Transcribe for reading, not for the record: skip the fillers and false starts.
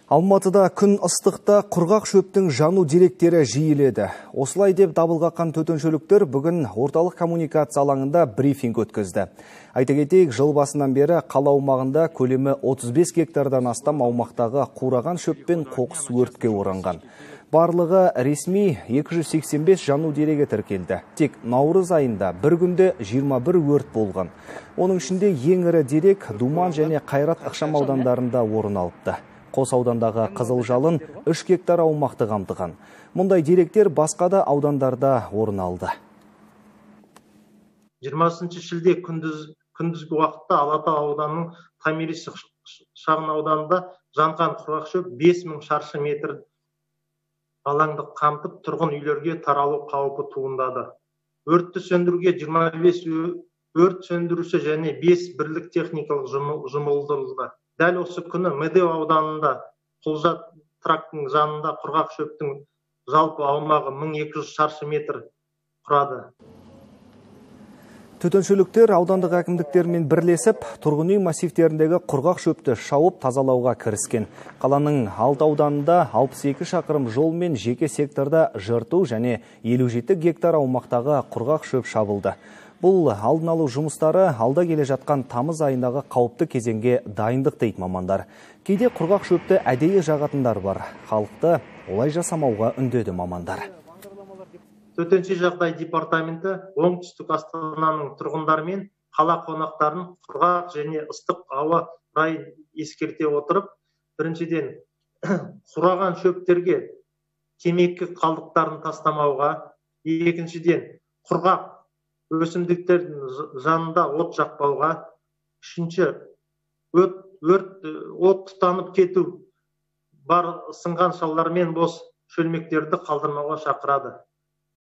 Алматыда күн ыстықта құрғақ шөптің жану деректері жиіледі. Осылай деп дабыл қаққан төтеншеліктер бүгін орталық коммуникация алаңында брифинг өткізді. Айта кетейік, жыл басынан бері қала аумағында көлемі 35 гектардан астам аумақтағы қураған шөппен қоқыс өртке оранған. Барлығы ресми 285 жану дерегі тіркелді. Тек наурыз айында бір күнде 21 өрт болған. Оның ішінде ең ірі дерек Думан және Қайрат ықшам аудандарында орын алыпты. Қос аудандағы Қызыл Жалын 3 гектар аумақты қамтыған. Мұндай деректер басқа да аудандарда орын алды. 20 шілде күндізгі уақытта Алатау ауданының Томирис шағын ауданында жанған құрғақ шөп 5000 шаршы метр алаңды қамтып, тұрғын үйлерге таралу қаупі туындады. Өртті сөндіруге 25 өрт сөндіруші және 5 бірлік техникалық жұмылдырылды. Дәл осы күні Медеу ауданында Құлжа трактының жанында құрғақ шөптің жалпы аумағы 1200 шаршы метр құрады. Төтеншеліктер аудандық әкімдіктермен бірлесіп, тұрғын үй массивтеріндегі құрғақ шөпті шауып тазалауға кіріскен. Қаланың 6 ауданында 62 шақырым жол мен жеке секторда жырту және 57 гектар аумақтағы құрғақ шөп шабылды. Бұл алдын алу жұмыстары алда келе жатқан тамыз айындағы қауіпті кезеңге дайындық дейді мамандар. Кейде құрғақ шөпті әдейі жағатындар бар. Халықты олай жасамауға үндеді мамандар. Төтенше жағдай департаменті оңтүстік Астананың тұрғындарымен қала қонақтарын құрғақ және ыстық ауа райын ескерте отырып, біріншіден қураған шөптерге темекі қалдықтарын тастамауға, екіншіден құрғақ өсімдіктердің жанында от жақпауға, үшінші от тұтанып кету бар сынған шалдар мен бос шөлмектерді қалдырмауға шақырады.